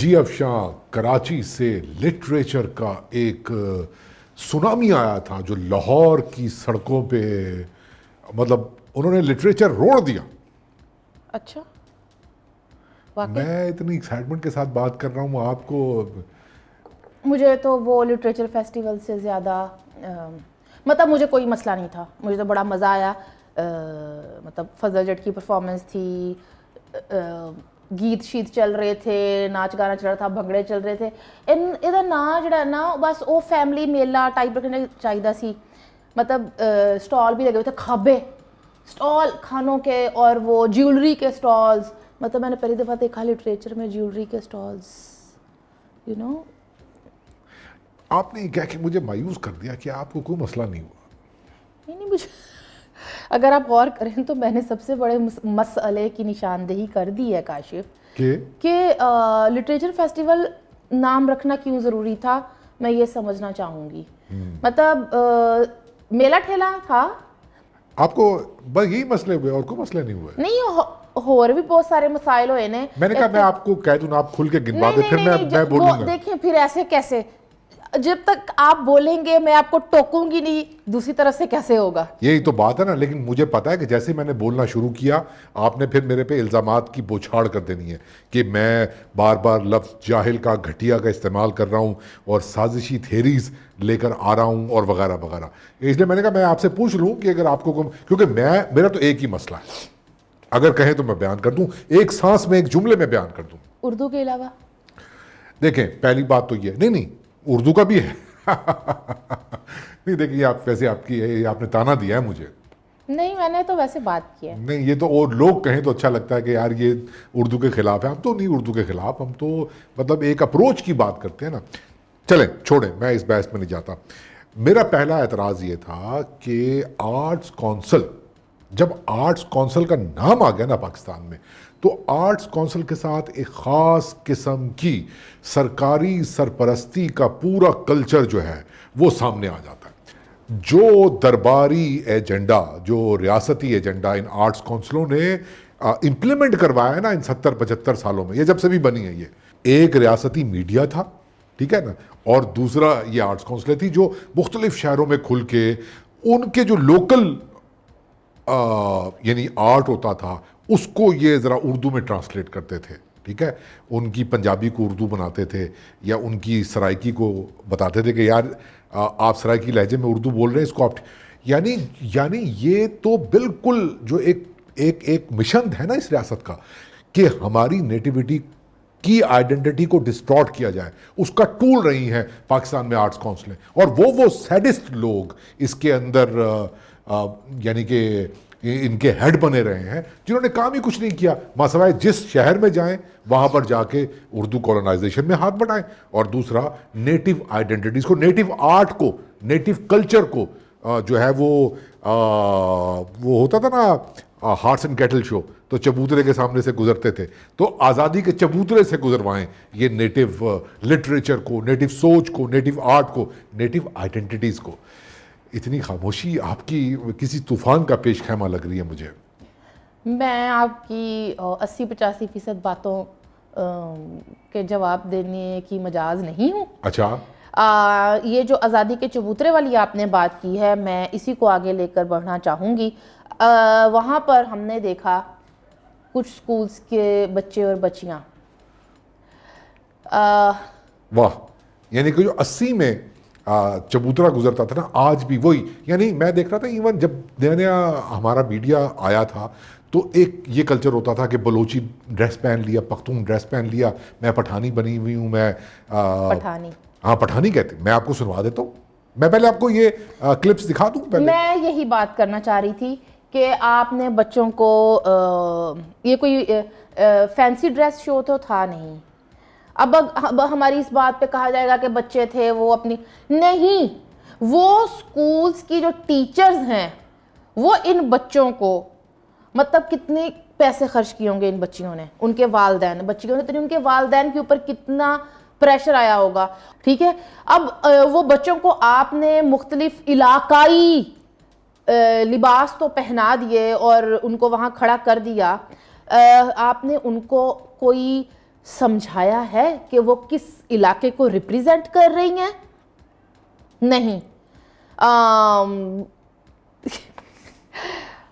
जी अफशां कराची से लिटरेचर का एक सुनामी आया था जो लाहौर की सड़कों पे, मतलब उन्होंने लिटरेचर रोड़ दिया। अच्छा, वाकई मैं इतनी एक्साइटमेंट के साथ बात कर रहा हूँ आपको। मुझे तो वो लिटरेचर फेस्टिवल से ज़्यादा मतलब मुझे कोई मसला नहीं था, मुझे तो बड़ा मज़ा आया। मतलब फजल जट की परफॉर्मेंस थी, गीत शीत चल रहे थे, नाच गाना चल रहा था, भंगड़े चल रहे थे। ਇਹਦਾ ना ਜਿਹੜਾ ना बस वो फैमिली मेला टाइप रखना चाहिए सी। मतलब स्टॉल भी लगे हुए थे, खाबे स्टॉल खानों के और वो ज्वेलरी के स्टॉल्स। मतलब मैंने पहली दफ़ा देखा लिटरेचर में ज्वेलरी के स्टॉल्स, यू नो। आपने क्या कि मुझे मायूस कर दिया कि आपको कोई मसला नहीं हुआ। नहीं मुझे अगर आप गौर करें तो मैंने सबसे बड़े मसले की निशानदेही कर दी है काशिफ कि लिटरेचर फेस्टिवल नाम रखना क्यों ज़रूरी था, मैं ये समझना चाहूँगी। मतलब मेला ठेला था आपको बस यही मसले हुए और कोई मसले नहीं हुए? नहीं, होर भी बहुत सारे मसाइल हुए ने। मैंने कहा मैं आपको कह दूं ना, आप खुल के गिनवा दे, फिर मैं बोलूंगा। देखिए फिर ऐसे कैसे, जब तक आप बोलेंगे मैं आपको टोकूंगी नहीं, दूसरी तरफ से कैसे होगा? यही तो बात है ना। लेकिन मुझे पता है कि जैसे मैंने बोलना शुरू किया, आपने फिर मेरे पे इल्ज़ामात की बौछार कर देनी है कि मैं बार बार लफ्ज़ जाहिल का, घटिया का इस्तेमाल कर रहा हूँ और साजिशी थेरीज लेकर आ रहा हूँ और वगैरह वगैरह। इसलिए मैंने कहा मैं आपसे पूछ लूँ कि अगर आपको, क्योंकि मेरा तो एक ही मसला है, अगर कहें तो मैं बयान कर दूं, एक सांस में, एक जुमले में बयान कर दूं। उर्दू के अलावा देखें, पहली बात तो ये नहीं उर्दू का भी है नहीं देखिए, आप वैसे आपकी आपने ताना दिया है मुझे। नहीं, मैंने तो वैसे बात की है। नहीं, ये तो और लोग कहें तो अच्छा लगता है कि यार ये उर्दू के खिलाफ है। हम तो नहीं उर्दू के खिलाफ, हम तो मतलब एक अप्रोच की बात करते हैं ना। चलें छोड़ें, मैं इस बहस में नहीं जाता। मेरा पहला एतराज़ ये था कि आर्ट्स काउंसिल, जब आर्ट्स काउंसिल का नाम आ गया ना पाकिस्तान में, तो आर्ट्स काउंसिल के साथ एक ख़ास किस्म की सरकारी सरपरस्ती का पूरा कल्चर जो है वो सामने आ जाता है। जो दरबारी एजेंडा, जो रियासती एजेंडा इन आर्ट्स काउंसिलों ने इम्प्लीमेंट करवाया है ना इन 70-75 सालों में, ये जब से भी बनी है, ये एक रियासती मीडिया था, ठीक है ना, और दूसरा ये आर्ट्स काउंसिल थी जो मुख्तलिफ शहरों में खुल के उनके जो लोकल यानी आर्ट होता था उसको ये ज़रा उर्दू में ट्रांसलेट करते थे, ठीक है। उनकी पंजाबी को उर्दू बनाते थे या उनकी सराइकी को बताते थे कि यार आप सराइकी लहजे में उर्दू बोल रहे हैं, इसको आप, यानी ये तो बिल्कुल जो एक मिशन है ना इस रियासत का कि हमारी नेटिविटी की आइडेंटिटी को डिस्टॉर्ट किया जाए, उसका टूल रही हैं पाकिस्तान में आर्ट्स काउंसिलें। और वो सैडिस्ट लोग इसके अंदर यानी कि इनके हेड बने रहे हैं, जिन्होंने काम ही कुछ नहीं किया मासवाए जिस शहर में जाएं वहां पर जाके उर्दू कॉलोनाइजेशन में हाथ बढ़ाएं, और दूसरा नेटिव आइडेंटिटीज को, नेटिव आर्ट को, नेटिव कल्चर को जो है वो होता था ना हार्स एंड कैटल शो, तो चबूतरे के सामने से गुजरते थे, तो आज़ादी के चबूतरे से गुजरवाएं ये नेटिव लिटरेचर को, नेटिव सोच को, नेटिव आर्ट को, नेटिव आइडेंटिटीज़ को। इतनी खामोशी आपकी किसी तूफान का पेश खैमा लग रही है मुझे। मैं आपकी 80-85% बातों के जवाब देने की मजाज नहीं हूँ। अच्छा, ये जो आज़ादी के चबूतरे वाली आपने बात की है, मैं इसी को आगे लेकर बढ़ना चाहूँगी। वहाँ पर हमने देखा कुछ स्कूल्स के बच्चे और बच्चियाँ, वाह, यानी कि जो 80 में चबूतरा गुजरता था ना, आज भी वही। यानी मैं देख रहा था इवन जब नया नया हमारा मीडिया आया था तो एक ये कल्चर होता था कि बलोची ड्रेस पहन लिया, पख्तून ड्रेस पहन लिया, मैं पठानी बनी हुई हूँ, मैं पठानी, हाँ पठानी कहते, मैं आपको सुनवा देता हूँ, मैं पहले आपको ये क्लिप्स दिखा दूँ पहले। मैं यही बात करना चाह रही थी कि आपने बच्चों को ये कोई फैंसी ड्रेस शो तो था नहीं। अब हमारी इस बात पे कहा जाएगा कि बच्चे थे वो अपनी, नहीं, वो स्कूल्स की जो टीचर्स हैं वो इन बच्चों को, मतलब कितने पैसे खर्च किए होंगे इन बच्चियों ने, उनके वालदैन, बच्चियों ने, तो उनके वालदैन के ऊपर कितना प्रेशर आया होगा, ठीक है। अब वो बच्चों को आपने मुख्तलिफ इलाकाई लिबास तो पहना दिए और उनको वहाँ खड़ा कर दिया, आपने उनको कोई समझाया है कि वो किस इलाके को रिप्रेजेंट कर रही हैं? नहीं।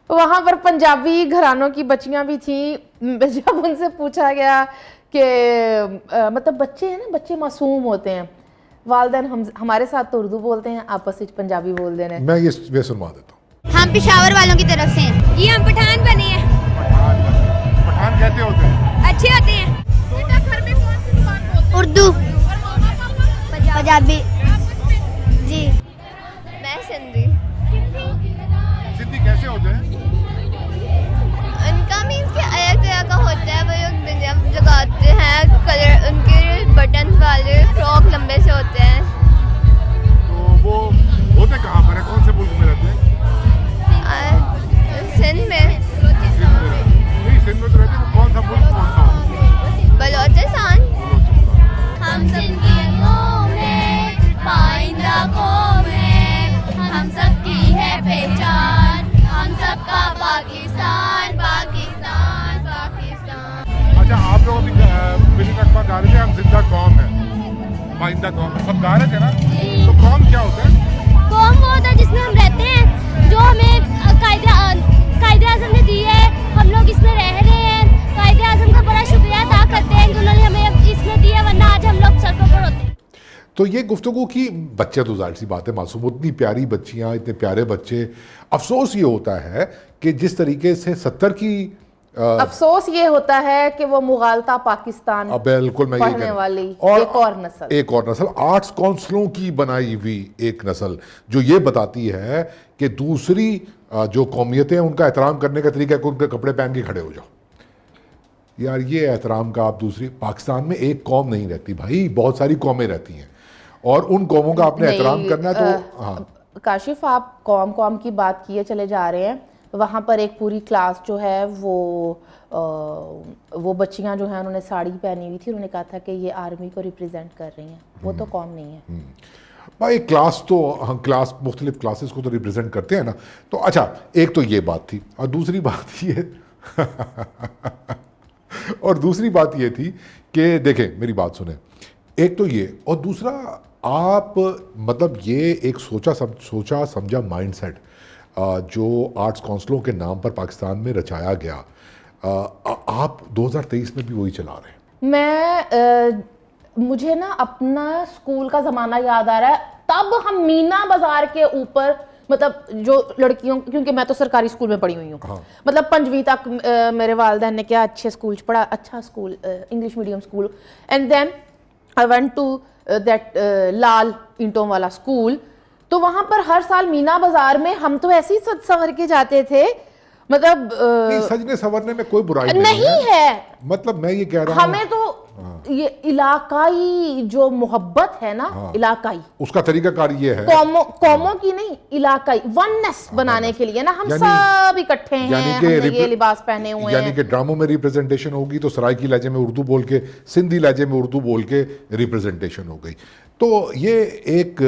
वहां पर पंजाबी घरानों की बच्चियां भी थी। जब उनसे पूछा गया कि मतलब बच्चे हैं ना, बच्चे मासूम होते हैं, वालदैन हमारे साथ तो उर्दू बोलते हैं, आपस में पंजाबी बोल देने। मैं ये सुनवा देता हूँ। हम पेशावर वालों की तरफ से हैं। ये हम पठान बने हैं। पठान कैसे होते हैं? अच्छे होते हैं। बेटा घर में कौन सी जुबान बोलते हैं? उर्दू, और मामा पापा? पंजाबी। आपस में? जी। मैं सिंधी। सिंधी कैसे होते हैं? उनका मीन्स कि अलग तरह का होता है। वो लोग जब लगाते हैं कलर, उनके बटन वाले फ्रॉक लंबे से होते हैं। तो वो होते कहाँ पर है? कौन से मुल्क में रहते हैं? सिंध में। नहीं, सिंध में तो रहते हैं। वो कौन सा मुल्क कौन सा होता है? बलोचिस्तान। हम सिंधी कौम है, पाइंदा कौम है, हम सबकी है पहचान, हम सबका पाकिस्तान, पाकिस्तान, पाकिस्तान। अच्छा, आप लोग अभी बिल रखवा गा रहे थे, हम जिंदा कौम है, पाइंदा कौम है, सब गा रहे थे ना? तो कौम क्या होता है? कौम वो होता है जिसमें हम रहते हैं, जो हमें कायदे आज़म ने दी है, हम लोग इसमें रह रहे हैं। कायदे आज़म का बड़ा शुक्रिया अदा करते हैं कि उन्होंने हमें इसमें दिया, वरना आज हम लोग सड़कों पर होते। तो ये गुफ्तगू की बच्चे तो जाहिर सी बात है मासूम, उतनी प्यारी बच्चियां, इतने प्यारे बच्चे। अफसोस ये होता है कि जिस तरीके से 70 की अफसोस ये होता है कि वो मुगालता पाकिस्तान बिल्कुल मैं ये पढ़ने कह रहा हूं। वाली और एक और नस्ल आर्ट्स काउंसलों की बनाई हुई एक नस्ल जो ये बताती है कि दूसरी जो कौमियतें हैं उनका एहतराम करने का तरीका है कि उनके कपड़े पहन के खड़े हो जाओ। यार ये एहतराम का आप दूसरी, पाकिस्तान में एक कौम नहीं रहती भाई, बहुत सारी कौमें रहती हैं और उन कौमों का आपने एहतराम करना है। तो हाँ काशिफ, आप कौम की बात किए चले जा रहे हैं। वहाँ पर एक पूरी क्लास जो है वो बच्चियाँ जो हैं उन्होंने साड़ी पहनी हुई थी, उन्होंने कहा था कि ये आर्मी को रिप्रेजेंट कर रही हैं। वो तो कौम नहीं है भाई, क्लास तो हम मुख्तलिफ क्लासेस को तो रिप्रेजेंट करते हैं ना। तो अच्छा, एक तो ये बात थी और दूसरी बात ये और दूसरी बात ये थी कि देखें मेरी बात सुने, एक तो ये और दूसरा आप मतलब ये एक सोचा समझा माइंडसेट जो आर्ट्स काउंसलों के नाम पर पाकिस्तान में रचाया गया, आप 2023 में भी वही चला रहे हैं। मैं मुझे ना अपना स्कूल का ज़माना याद आ रहा है। तब हम मीना बाजार के ऊपर, मतलब जो लड़कियों, क्योंकि मैं तो सरकारी स्कूल में पढ़ी हुई हूँ, हाँ। मतलब 5वीं तक मेरे वालिदैन ने क्या अच्छे स्कूल पढ़ा, अच्छा school, English medium school. And then I went to that लाल ईंटों वाला स्कूल। तो वहाँ पर हर साल मीना बाजार में हम तो ऐसे ही सज संवर के जाते थे, मतलब नहीं, सजने संवरने में कोई बुराई नहीं है। मतलब मैं ये कह रहा हूँ हमें तो ये इलाकाई जो मोहब्बत है ना, इलाकाई उसका तरीकाकार ये है, कौमों की नहीं, इलाकाई वननेस बनाने के लिए ना हम सब इकट्ठे हैं, हमने ये लिबास पहने हुए हैं। यानी कि ड्रामों में रिप्रेजेंटेशन होगी तो सराइकी लहजे में उर्दू बोल के, सिंधी लहजे में उर्दू बोल के रिप्रेजेंटेशन हो गई। तो ये एक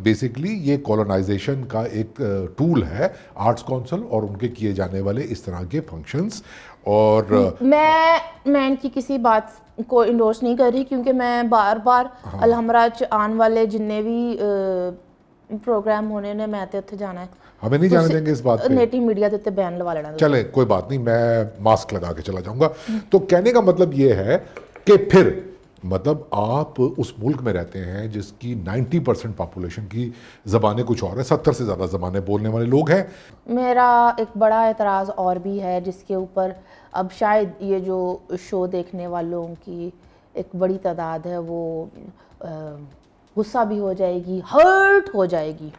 बेसिकली ये कॉलोनाइजेशन का एक टूल है आर्ट्स काउंसिल और उनके किए जाने वाले इस तरह के फंक्शंस। और मैं इनकी किसी बात को इंडोर्स नहीं कर रही, क्योंकि मैं बार बार अलहमरा च आने वाले जिन्ने भी प्रोग्राम होने ने मैं तो उत्थे जाना है। हमें नहीं जाने देंगे इस बात पे, नेटिव मीडिया ते बैन लवा लेना। चले कोई बात नहीं, मैं मास्क लगा के चला जाऊंगा। तो कहने का मतलब ये है कि फिर मतलब आप उस मुल्क में रहते हैं जिसकी 90% पॉपुलेशन की ज़बानें कुछ और है, 70 से ज़्यादा ज़बानें बोलने वाले लोग हैं। मेरा एक बड़ा एतराज़ और भी है जिसके ऊपर अब शायद ये जो शो देखने वालों की एक बड़ी तादाद है वो गुस्सा भी हो जाएगी, हर्ट हो जाएगी।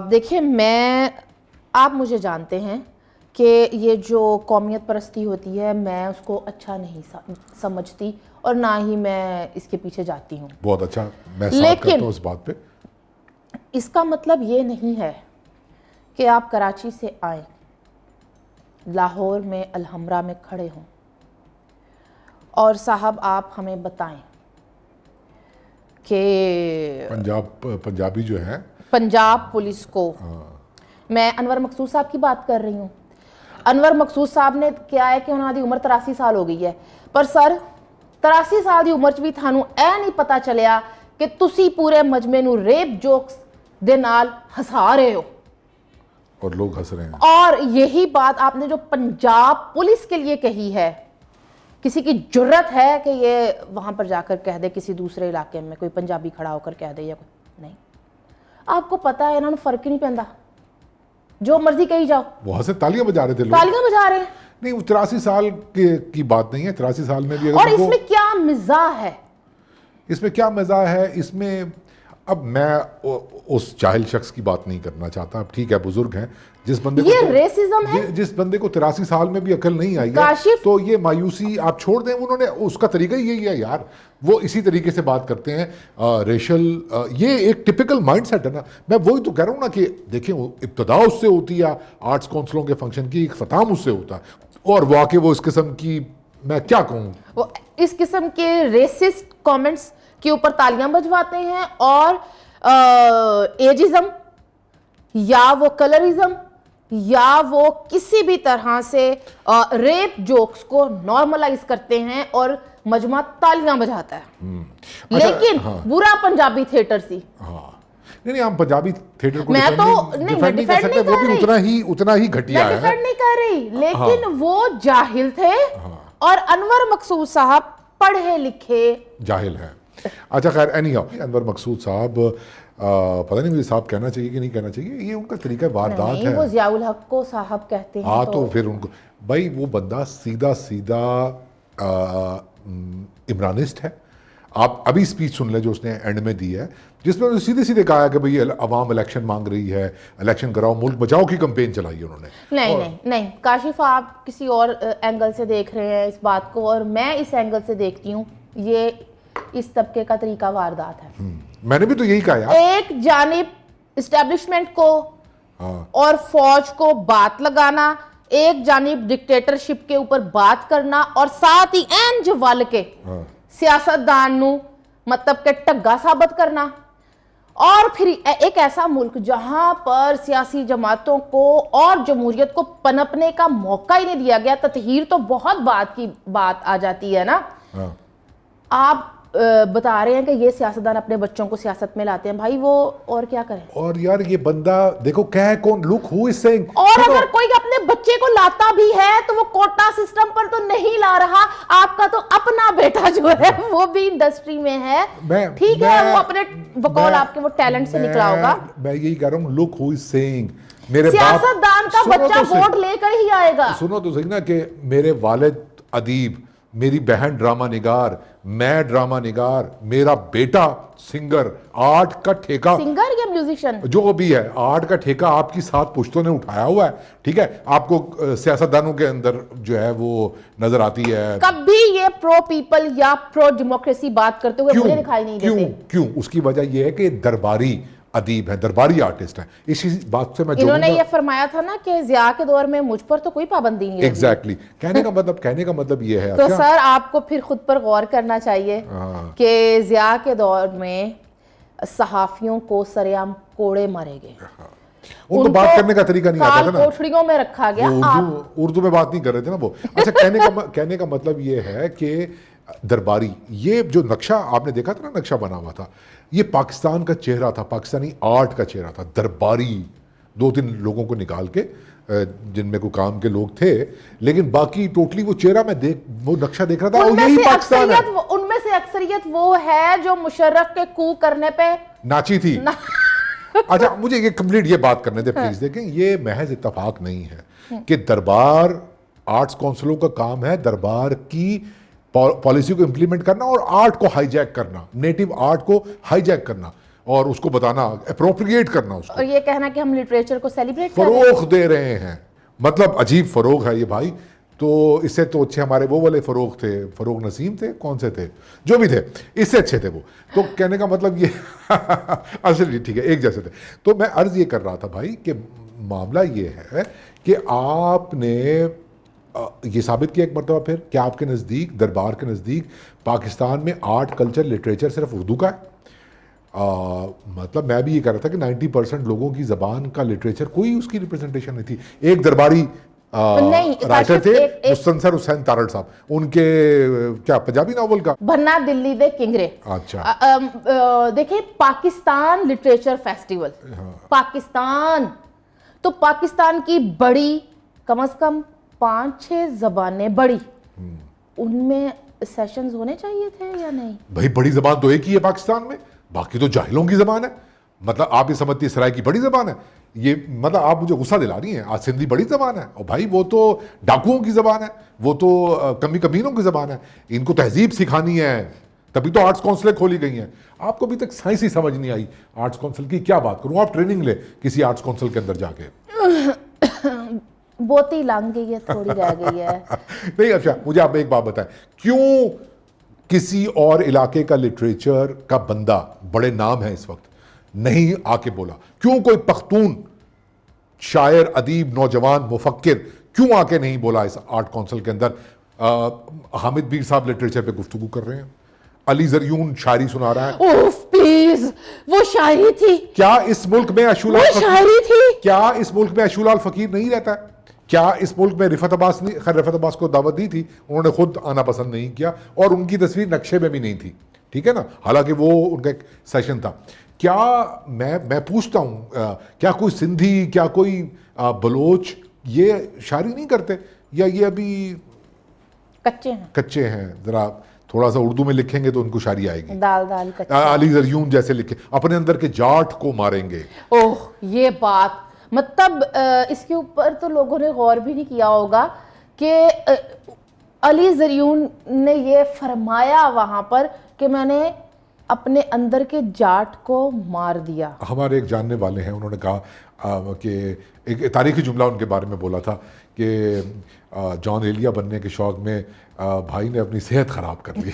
देखिए, आप मुझे जानते हैं कि ये जो कौमियत परस्ती होती है मैं उसको अच्छा नहीं समझती और ना ही मैं इसके पीछे जाती हूँ। बहुत अच्छा, मैं साथ करता हूँ इस बात पे। इसका मतलब ये नहीं है कि आप कराची से आए, लाहौर में अलहमरा में खड़े हों और साहब आप हमें बताएं कि पंजाबी जो है, पंजाब पुलिस को, मैं अनवर मकसूद साहब की बात कर रही हूँ। अनवर मकसूद साहब ने क्या है कि उन्होंने उम्र 83 साल हो गई है, पर सर 83 ਸਾਲ ਦੀ ਉਮਰ 'ਚ ਵੀ ਤੁਹਾਨੂੰ ਇਹ ਨਹੀਂ ਪਤਾ ਚੱਲਿਆ ਕਿ ਤੁਸੀਂ ਪੂਰੇ ਮਜਮੇ ਨੂੰ रेप जोक्स ਦੇ ਨਾਲ ਹਸਾ ਰਹੇ ਹੋ। और लोग हंस रहे हैं। और यही बात आपने जो पंजाब पुलिस के लिए कही है, किसी की जुर्रत है कि ये वहां पर जाकर कह दे, किसी दूसरे इलाके में कोई पंजाबी खड़ा होकर कह दे या कोई नहीं। आपको पता है इन्होंने फर्क ही नहीं पैंदा, जो मर्जी कही जाओ। वहां से तालियां बजा रहे थे लोग। तालियां बजा रहे हैं। नहीं, 83 साल की बात नहीं है। 83 साल में भी अगर और उनको- इसमें क्या मिजाह है? इसमें क्या मजा है? इसमें अब मैं उस जाहिल शख्स की बात नहीं करना चाहता। अब ठीक है, बुजुर्ग हैं, जिस बंदे ये को रेसिज्म है। जिस बंदे को 83 साल में भी अकल नहीं आई है, काशिफ- तो ये मायूसी आप छोड़ दें। उन्होंने उसका तरीका ही यही है यार, वो इसी तरीके से बात करते हैं। रेशल ये एक टिपिकल माइंडसेट है ना। मैं वही तो कह रहा हूँ ना कि देखिए, इब्तदा उससे होती है आर्ट्स काउंसिलों के फंक्शन की, इख्तिताम उससे होता है, और वाकई वो इस किस्म की, मैं क्या कहूँ, वो इस किस्म के रेसिस्ट कमेंट्स के ऊपर तालियां बजवाते हैं और एजिज्म या वो कलरिज्म या वो किसी भी तरह से रेप जोक्स को नॉर्मलाइज करते हैं और मजमा तालियां बजाता है। अच्छा, लेकिन हाँ। बुरा पंजाबी थिएटर सी। हाँ, नहीं हम पंजाबी थिएटर को मैं डिफेंड तो नहीं नहीं, डिफेंड मैं नहीं कर डिफेंड सकते। नहीं वो कर भी उतना ही घटिया मैं है। डिफेंड नहीं कर रही, लेकिन वो जाहिल थे और अनवर मकसूद साहब पढ़े लिखे जाहिल है। अच्छा खैर, एनी हाउ, अनवर मकसूद साहब पता नहीं मुझे साहब कहना चाहिए कि नहीं कहना चाहिए, ये उनका तरीका वारदात नहीं, है। वो जियाउल हक को साहब कहते हैं। हाँ, तो फिर उनको भाई, वो बंदा सीधा सीधा इमरानिस्ट है। आप अभी स्पीच सुन लें जो उसने एंड में दी है, जिसमें उन्होंने सीधे सीधे कहा है कि भाई अवाम इलेक्शन मांग रही है, इलेक्शन कराओ, मुल्क बचाओ की कंपेन चलाई है उन्होंने। नहीं नहीं नहीं, काशिफ आप किसी और एंगल से देख रहे हैं इस बात को, और मैं इस एंगल से देखती हूँ। ये इस तबके का तरीका वारदात है। मैंने भी तो यही कहा यार। एक जानिब इस्टेब्लिशमेंट को हाँ, और फौज को बात लगाना, एक जानिब डिक्टेटरशिप के ऊपर बात करना, और साथ ही एन जवाल के हाँ, सियासतदान नू मतलब के टग्गा साबित करना। और फिर एक ऐसा मुल्क जहां पर सियासी जमातों को और जमहूरियत को पनपने का मौका ही नहीं दिया गया। ततहीर तो बहुत बात की बात आ जाती है ना। हाँ। आप बता रहे हैं कि ये सियासतदान अपने बच्चों को सियासत में लाते हैं, भाई वो और क्या करें। और यार ये बंदा देखो क्या है, कौन, लुक हु इज सेइंग। और अगर कोई अपने बच्चे को लाता भी है तो वो कोटा सिस्टम पर तो नहीं ला रहा। आपका तो अपना बेटा जो है वो भी इंडस्ट्री में है, ठीक है, वो अपने बकौल आपके वो टैलेंट से निकला होगा। मैं यही कह रहा हूँ, लुक हु इज सेइंग। मेरे सियासतदान का सुनो बच्चा तो सही। वोट लेकर ही आएगा। सुनो तो सही ना कि मेरे वालिद अदीब, मेरी बहन ड्रामा निगार, मैं ड्रामा निगार, मेरा बेटा सिंगर, आर्ट का ठेका, सिंगर या म्यूजिशियन जो भी है, आर्ट का ठेका आपकी 7 पुश्तों ने उठाया हुआ है। ठीक है, आपको सियासतदानों के अंदर जो है वो नजर आती है। कभी ये प्रो पीपल या प्रो डेमोक्रेसी बात करते हुए मुझे दिखाई नहीं क्यों देते। क्यों? उसकी वजह यह है कि दरबारी अदीब है, दरबारी आर्टिस्ट है। इसी बात से मैं इन्होंने जोड़ूंगा। ये फरमाया था ना कि जिया के दौर में मुझ पर तो कोई पाबंदी नहीं लगी। एग्जैक्टली, कहने का मतलब ये है। तो अच्छा, सर आपको फिर खुद पर गौर करना चाहिए हाँ। कि जिया के दौर में सहाफियों को सरेआम कोड़े मारे गए। उनको बात करने का तरीका नहीं आता था ना। कोठड़ियों में रखा गया। वो उर्दू में बात नहीं कर रहे थे ना वो। अच्छा, कहने का मतलब ये है कि दरबारी, ये जो नक्शा आपने देखा था ना, नक्शा बना हुआ था, ये पाकिस्तान का चेहरा था, पाकिस्तानी आर्ट का चेहरा था। दरबारी 2-3 लोगों को निकाल के, जिनमें कोई काम के लोग थे, लेकिन बाकी टोटली वो चेहरा मैं वो नक्शा देख रहा था, और यही पाकिस्तान है। उनमें से अक्सरियत वो है जो मुशर्रफ के कू करने पे नाची थी। अच्छा, मुझे ये कंप्लीट ये बात करने दे प्लीज। देखें, ये महज इत्तफाक नहीं है कि दरबार आर्ट्स काउंसिलों का काम है दरबार की पॉलिसी को इंप्लीमेंट करना और आर्ट को हाईजैक करना, नेटिव आर्ट को हाईजैक करना और उसको बताना, अप्रोप्रिएट करना उसको, और ये कहना कि हम लिटरेचर को सेलिब्रेट कर रहे हैं। फरोग दे रहे हैं। मतलब अजीब फरोग है ये भाई। तो इससे तो अच्छे हमारे वो वाले फरोग थे, फरोग नसीम थे, कौन से थे, जो भी थे, इससे अच्छे थे वो। तो कहने का मतलब ये असली ठीक है, एक जैसे थे। तो मैं अर्ज ये कर रहा था भाई कि मामला ये है कि आपने ये साबित किया एक मरतबा फिर कि आपके नज़दीक, दरबार के नज़दीक, पाकिस्तान में आर्ट, कल्चर, लिटरेचर सिर्फ उर्दू का है। मतलब मैं भी ये कह रहा था कि 90% लोगों की ज़बान का लिटरेचर कोई उसकी रिप्रेजेंटेशन नहीं थी। एक दरबारी नहीं, राइटर थे एक- मुस्तनसर हुसैन तारड़ साहब, उनके क्या पंजाबी नावल का। भन्ना दिल्ली दे किंगरे। अच्छा। देखिए पाकिस्तान लिटरेचर फेस्टिवल, पाकिस्तान, तो पाकिस्तान की बड़ी कम से कम 5-6 जबानें बड़ी, उनमें सेशंस होने चाहिए थे या नहीं? भाई बड़ी जबान तो एक ही है पाकिस्तान में, बाकी तो जाहिलों की जबान है। मतलब आप ये समझती सराय की बड़ी जबान है ये, मतलब आप मुझे गुस्सा दिला रही हैं। आज सिंधी बड़ी जबान है, और भाई वो तो डाकुओं की जबान है, वो तो कमी कमीनों की जबान है। इनको तहजीब सिखानी है, तभी तो आर्ट्स काउंसिलें खोली गई हैं। आपको अभी तक साइंस ही समझ नहीं आई आर्ट्स काउंसिल की, क्या बात करूं। आप ट्रेनिंग ले किसी आर्ट्स काउंसिल के अंदर जाके। बहुत ही लंघ गई है, थोड़ी रह गई है। नहीं अच्छा, मुझे आप एक बात बताएं, क्यों किसी और इलाके का लिटरेचर का बंदा, बड़े नाम है इस वक्त, नहीं आके बोला? क्यों कोई पख्तून शायर, अदीब, नौजवान, मुफक्किर क्यों आके नहीं बोला इस आर्ट काउंसिल के अंदर? हामिद बीर साहब लिटरेचर पे गुफ्तगू कर रहे हैं, अली जरयून शायरी सुना रहा है। उफ प्लीज, वो शायरी थी। क्या इस मुल्क में अशूलाल वो शायरी थी। क्या इस मुल्क में अशूलाल फकीर नहीं रहता है? क्या इस मुल्क में रिफत अब्बास ने, खैर रिफत अब्बास को दावत दी थी, उन्होंने खुद आना पसंद नहीं किया, और उनकी तस्वीर नक्शे में भी नहीं थी, ठीक है ना, हालांकि वो उनका एक सेशन था। क्या मैं पूछता हूं, क्या कोई सिंधी, क्या कोई बलोच ये शायरी नहीं करते, या ये अभी कच्चे हैं? जरा थोड़ा सा उर्दू में लिखेंगे तो उनको शायरी आएगी। दाल दाल कच्चे। अली जरयून जैसे लिखे, अपने अंदर के जाट को मारेंगे। ओह ये बात, मतलब इसके ऊपर तो लोगों ने गौर भी नहीं किया होगा कि अली जरयून ने ये फरमाया वहां पर कि मैंने अपने अंदर के जाट को मार दिया। हमारे एक जानने वाले हैं, उन्होंने कहा कि एक तारीखी जुमला उनके बारे में बोला था कि जॉन एलिया बनने के शौक में भाई ने अपनी सेहत खराब कर ली।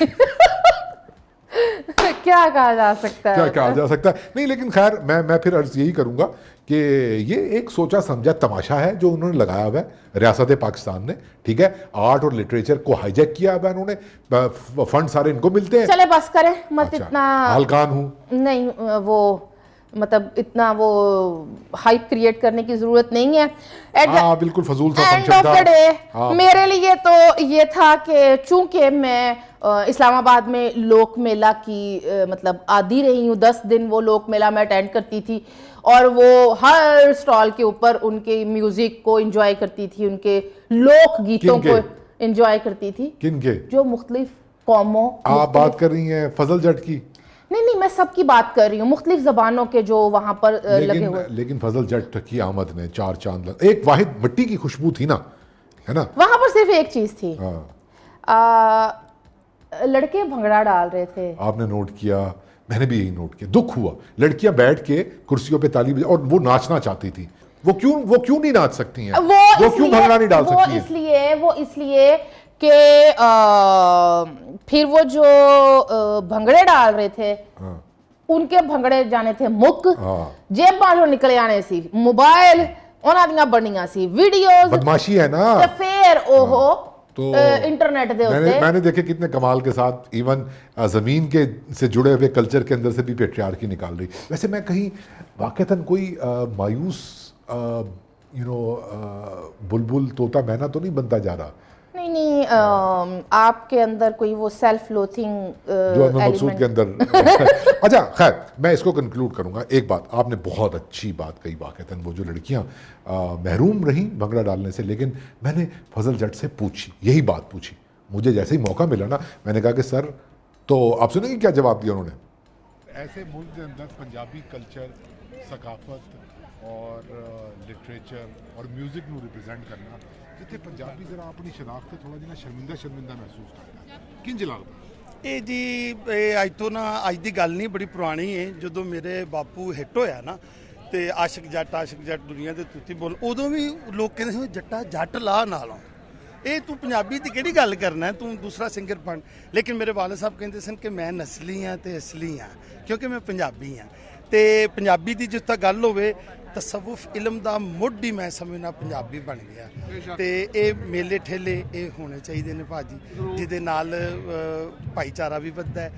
क्या कहा जा सकता है? क्या कहा जा सकता है? नहीं, लेकिन खैर मैं फिर अर्ज यही करूंगा कि ये एक सोचा समझा तमाशा है जो उन्होंने लगाया हुआ है रियासत पाकिस्तान ने, ठीक है। आर्ट और लिटरेचर को हाईजैक किया हुआ है उन्होंने, फंड सारे इनको मिलते हैं। चले बस करें, मत अच्छा, इतना हलकान हूं नहीं, वो मतलब इतना वो हाइप क्रिएट करने की जरूरत नहीं है। हाँ बिल्कुल फजूल सा एंड फंक्शन ऑफ द था। डे हाँ। मेरे लिए तो ये था कि चूंकि मैं इस्लामाबाद में लोक मेला की मतलब आदी रही हूँ, 10 दिन वो लोक मेला मैं अटेंड करती थी, और वो हर स्टॉल के ऊपर उनके म्यूजिक को एंजॉय करती थी, उनके लोक गीतों को एंजॉय करती थी। किन के? जो मुख्तलिफ कौमों, आप बात कर रही हैं फजल जट की? नहीं मैं सबकी बात कर रही हूँ, मुख्तलिफ जबानों के जो वहां पर लगे हुए। लेकिन फजल जट की आमद ने चार चांद एक वाहिद मिट्टी की खुशबू थी ना, है ना? वहां पर सिर्फ एक चीज थी, हाँ। लड़के भंगड़ा डाल रहे थे। आपने नोट किया, मैंने भी यही नोट किया। दुख हुआ, लड़कियां बैठ के कुर्सियों पे ताली बजा, और वो नाचना चाहती थी। वो क्यों नहीं नाच सकती हैं? वो क्यों भंगड़ा नहीं डाल सकती हैं? वो इसलिए कि फिर वो जो भंगड़े डाल रहे थे, उनके भंगड़े जाने थे मुक, जेबां जो निकले आने सी मोबाइल, उन्हां दियां बणियां सी वीडियोस, बदमाशी है ना। ते फिर ओहो तो इंटरनेट दे उत्ते मैंने देखे कितने कमाल के साथ, इवन जमीन के से जुड़े हुए कल्चर के अंदर से भी पेट्रियार्की निकाल रही। वैसे मैं कहीं वाकईतन कोई मायूस बुलबुल तोता मैना तो नहीं बनता जा रहा? नहीं आपके अंदर कोई वो सेल्फ लोथिंग जो मकसूद के अंदर। अच्छा खैर, मैं इसको कंक्लूड करूंगा। एक बात आपने बहुत अच्छी बात कही वाकईतन, वो जो लड़कियां महरूम रहीं भंगड़ा डालने से, लेकिन मैंने फजल जट से पूछी, यही बात पूछी। मुझे जैसे ही मौका मिला ना, मैंने कहा कि सर, तो आप सुनेंगे क्या जवाब दिया उन्होंने? ऐसे मुल्क के अंदर पंजाबी कल्चर, सकाफत और लिटरेचर और म्यूजिक ਨੂੰ रिप्रेजेंट करना, जिथे पंजाबी जरा अपनी शनाख्त थोड़ा जिहा शर्मिंदा महसूस करता है, किंज लगदा? ਇਹ ਜੀ ਇਹ ਅੱਜ ਤੋਂ ਨਾ ਅੱਜ ਦੀ ਗੱਲ ਨਹੀਂ, ਬੜੀ ਪੁਰਾਣੀ ਹੈ। ਜਦੋਂ ਮੇਰੇ ਬਾਪੂ ਹਿੱਟ ਹੋਇਆ ਨਾ, ਤੇ ਆਸ਼ਿਕ ਜੱਟ ਦੁਨੀਆ ਦੇ ਤੂਤੀ ਬੋਲ, ਉਦੋਂ ਵੀ ਲੋਕ ਕਹਿੰਦੇ ਸੀ ਜੱਟਾ ਜੱਟ ਲਾ ਨਾਲੋਂ, ਇਹ ਤੂੰ ਪੰਜਾਬੀ ਦੀ ਕਿਹੜੀ ਗੱਲ ਕਰਨਾ, ਤੂੰ ਦੂਸਰਾ ਸਿੰਗਰ ਬਣ। ਲੇਕਿਨ ਮੇਰੇ ਵਾਲਿਦ ਸਾਹਿਬ ਕਹਿੰਦੇ ਸਨ ਕਿ ਮੈਂ ਨਸਲੀ ਹਾਂ ਤੇ ਅਸਲੀ ਹਾਂ, ਕਿਉਂਕਿ ਮੈਂ ਪੰਜਾਬੀ ਹਾਂ। ਤੇ ਪੰਜਾਬੀ ਦੀ ਜਿਸ ਤੱਕ ਗੱਲ ਹੋਵੇ, ਤਸਵੁਫ ਇਲਮ ਦਾ ਮੁੱਢ ਹੀ ਮੈਂ ਸਮਝਣਾ ਪੰਜਾਬੀ ਬਣ ਗਿਆ। ਤੇ ਇਹ ਮੇਲੇ ਠੇਲੇ ਇਹ ਹੋਣੇ ਚਾਹੀਦੇ ਨੇ ਭਾਜੀ, ਜਿਹਦੇ ਨਾਲ ਭਾਈਚਾਰਾ ਵੀ ਵੱਧਦਾ ਹੈ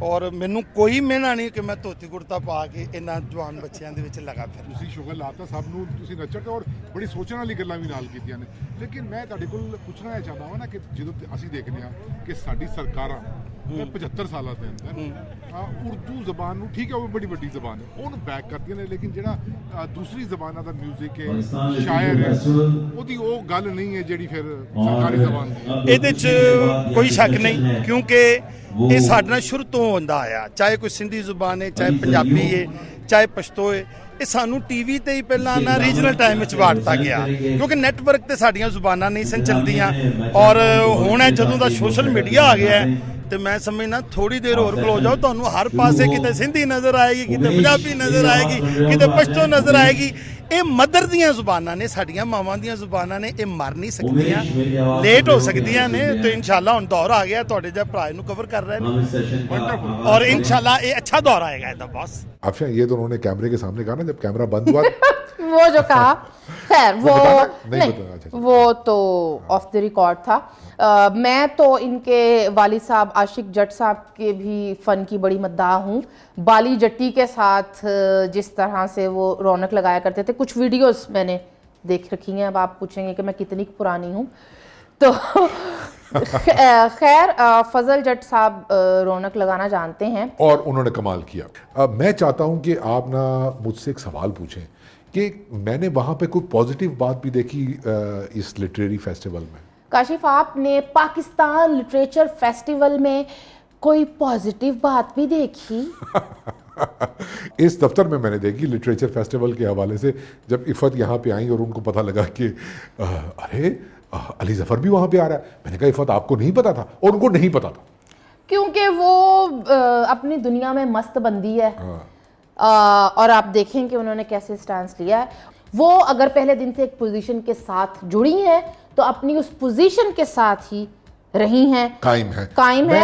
ਔਰ ਮੈਨੂੰ ਕੋਈ ਮਿਹਣਾ ਨਹੀਂ ਕਿ ਮੈਂ ਧੋਤੀ ਕੁੜਤਾ ਪਾ ਕੇ ਇਹਨਾਂ ਜਵਾਨ ਬੱਚਿਆਂ ਦੇ ਵਿੱਚ ਲਗਾ ਫਿਰ ਤੁਸੀਂ ਸ਼ੁਗਰ ਲਾਤਾ ਸਭ ਨੂੰ, ਤੁਸੀਂ ਨੱਚਣ ਔਰ ਬੜੀ ਸੋਚਣ ਵਾਲੀ ਗੱਲਾਂ ਵੀ ਨਾਲ ਕੀਤੀਆਂ ਨੇ। ਲੇਕਿਨ ਮੈਂ ਤੁਹਾਡੇ ਕੋਲ ਪੁੱਛਣਾ ਇਹ ਚਾਹੁੰਦਾ ਹਾਂ ਨਾ ਕਿ ਜਦੋਂ ਅਸੀਂ ਦੇਖਦੇ ਹਾਂ ਕਿ ਸਾਡੀ ਸਰਕਾਰਾਂ 75 ਸਾਲਾਂ ਦੇ ਅੰਦਰ ਉਰਦੂ ਜ਼ਬਾਨ ਨੂੰ, ਠੀਕ ਹੈ ਉਹ ਬੜੀ ਵੱਡੀ ਜ਼ਬਾਨ ਹੈ, ਉਹਨੂੰ ਬੈਕ ਕਰਦੀਆਂ ਨੇ, ਲੇਕਿਨ ਜਿਹੜਾ ਦੂਸਰੀ ਜ਼ਬਾਨਾਂ ਦਾ ਮਿਊਜ਼ਿਕ ਹੈ, ਸ਼ਾਇਰ ਹੈ, ਉਹਦੀ ਉਹ ਗੱਲ ਨਹੀਂ ਹੈ ਜਿਹੜੀ ਫਿਰ ਸਰਕਾਰੀ ਜ਼ਬਾਨ ਦੀ। ਇਹਦੇ 'ਚ ਕੋਈ ਸ਼ੱਕ ਨਹੀਂ, ਕਿਉਂਕਿ ਇਹ ਸਾਡੇ ਨਾਲ ਸ਼ੁਰੂ ਤੋਂ ਹੁੰਦਾ ਆਇਆ, ਚਾਹੇ ਕੋਈ ਸਿੰਧੀ ਜ਼ੁਬਾਨ ਹੈ, ਚਾਹੇ ਪੰਜਾਬੀ ਹੈ, ਚਾਹੇ ਪਸ਼ਤੋ ਹੈ। ਇਹ ਸਾਨੂੰ ਟੀਵੀ ਤੇ ਹੀ ਪਹਿਲਾਂ ਨਾ ਰੀਜਨਲ ਟਾਈਮ ਵਿੱਚ ਵਾਰਤਾ ਗਿਆ, ਕਿਉਂਕਿ ਨੈਟਵਰਕ ਤੇ ਸਾਡੀਆਂ ਜ਼ੁਬਾਨਾਂ ਨਹੀਂ ਸਨ ਚੱਲਦੀਆਂ। ਔਰ ਹੁਣ ਜਦੋਂ ਦਾ ਸੋਸ਼ਲ ਮੀਡੀਆ ਆ ਗਿਆ ਤੇ ਮੈਂ ਸਮਝਣਾ ਥੋੜੀ ਦੇਰ ਹੋਰ ਖਲੋ ਜਾਓ, ਤੁਹਾਨੂੰ ਹਰ ਪਾਸੇ ਕਿਤੇ ਸਿੰਧੀ ਨਜ਼ਰ ਆਏਗੀ, ਕਿਤੇ ਪੰਜਾਬੀ ਨਜ਼ਰ ਆਏਗੀ, ਕਿਤੇ ਪਸ਼ਤੋ ਨਜ਼ਰ ਆਏਗੀ। ਇਹ ਮਦਰ ਦੀਆਂ ਜ਼ੁਬਾਨਾਂ ਨੇ, ਸਾਡੀਆਂ ਮਾਵਾਂ ਦੀਆਂ ਜ਼ੁਬਾਨਾਂ ਨੇ, ਇਹ ਮਰ ਨਹੀਂ ਸਕਦੀਆਂ, ਲੇਟ ਹੋ ਸਕਦੀਆਂ ਨੇ। ਤੇ ਇਨਸ਼ਾਅੱਲਾ ਹੁਣ ਦੌਰ ਆ ਗਿਆ, ਤੁਹਾਡੇ ਜਿਹਾ ਭਰਾ ਨੂੰ ਕਵਰ ਕਰ ਰਹੇ ਨੇ और इंशाल्लाह ये अच्छा दौर आएगा एकदम बॉस। अच्छा, ये तो उन्होंने कैमरे के सामने कहा ना, जब कैमरा बंद हुआ वो जो कहा, खैर वो नहीं नहीं, बताना, अच्छा। वो तो ऑफ द रिकॉर्ड था। मैं तो इनके वालिद साहब आशिक जट साहब के भी फ़न की बड़ी मद्दाह हूँ। बाली जट्टी के साथ जिस तरह से वो रौनक लगाया करते थे, कुछ वीडियोस मैंने देख रखी हैं। अब आप पूछेंगे कि मैं कितनी पुरानी हूँ, तो खैर फजल जट साहब रौनक लगाना जानते हैं और उन्होंने कमाल किया। मैं चाहता हूं कि आप ना मुझसे एक सवाल पूछें कि मैंने वहां पे कोई पॉजिटिव बात भी देखी इस लिटरेरी फेस्टिवल में। काशिफ, आपने पाकिस्तान लिटरेचर फेस्टिवल में कोई पॉजिटिव बात भी देखी? इस दफ्तर में मैंने देखी लिटरेचर फेस्टिवल के हवाले से, जब इफ़त यहाँ पे आई और उनको पता लगा कि अरे अली ज़फ़र भी वहाँ पे आ रहा है। मैंने कहा इफ़त आपको नहीं पता था? और उनको नहीं पता था, क्योंकि वो अपनी दुनिया में मस्त बंदी है। और आप देखें कि उन्होंने कैसे स्टैंड लिया है। वो अगर पहले दिन से एक पोजीशन के साथ जुड़ी हैं तो अपनी उस पोजीशन के साथ ही रही हैं, कायम है।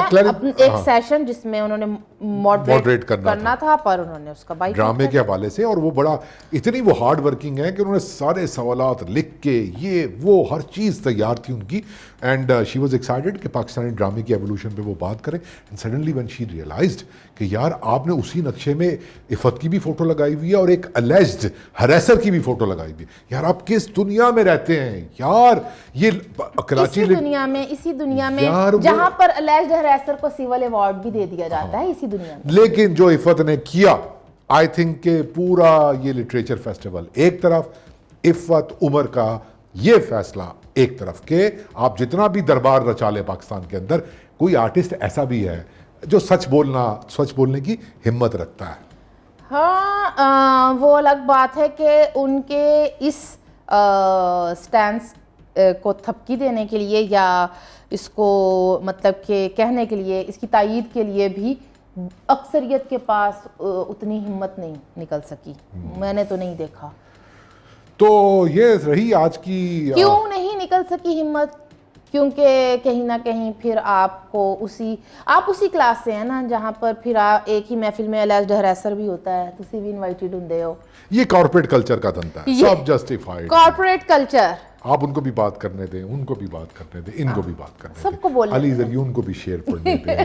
एक सेशन जिसमें उन्होंने मॉडरेट करना था, पर उन्होंने उसका बाइक ड्रामे के हवाले से। और वो बड़ा इतनी वो हार्ड वर्किंग है कि उन्होंने सारे सवालात लिख के, ये वो हर चीज़ तैयार थी उनकी। एंड शी वॉज एक्साइटेड कि पाकिस्तानी ड्रामे की एवोल्यूशन पे वो बात करें। And suddenly when she realised कि यार आपने उसी नक्शे में इफ़त की भी फ़ोटो लगाई हुई है और एक अलेज्ड हरेसर की भी फ़ोटो लगाई हुई है। यार आप किस दुनिया में रहते हैं यार? ये कराची इसी दुनिया में जहां पर अलेज्ड हरेसर को सिविल अवार्ड भी दे दिया जाता है, इसी दुनिया में। लेकिन जो इफ़त ने किया, आई थिंक के पूरा ये लिटरेचर फेस्टिवल एक तरफ, इफ़त उमर का ये फैसला एक तरफ, के आप जितना भी दरबार रचा ले पाकिस्तान के अंदर, कोई आर्टिस्ट ऐसा भी है जो सच बोलने की हिम्मत रखता है। हाँ, वो अलग बात है कि उनके इस स्टैंड को थपकी देने के लिए या इसको मतलब कि कहने के लिए, इसकी तायीद के लिए भी अक्सरियत के पास उतनी हिम्मत नहीं निकल सकी। मैंने तो नहीं देखा। तो ये रही आज की। क्यों नहीं निकल सकी हिम्मत? क्योंकि कहीं ना कहीं फिर आपको आप उसी क्लास से हैं ना जहाँ पर फिर एक ही महफिल में अलेज्ड हरेसर भी होता है, तुसी भी इनवाइटेड होंगे हो। ये कॉर्पोरेट कल्चर का धंधा है, सब जस्टिफाइड। कॉर्पोरेट कल्चर, आप उनको भी बात करने दें, उनको भी बात करने दें, इनको भी बात करने दें, सबको बोलने अली जरिए उनको भी शेयर पढ़ने दें।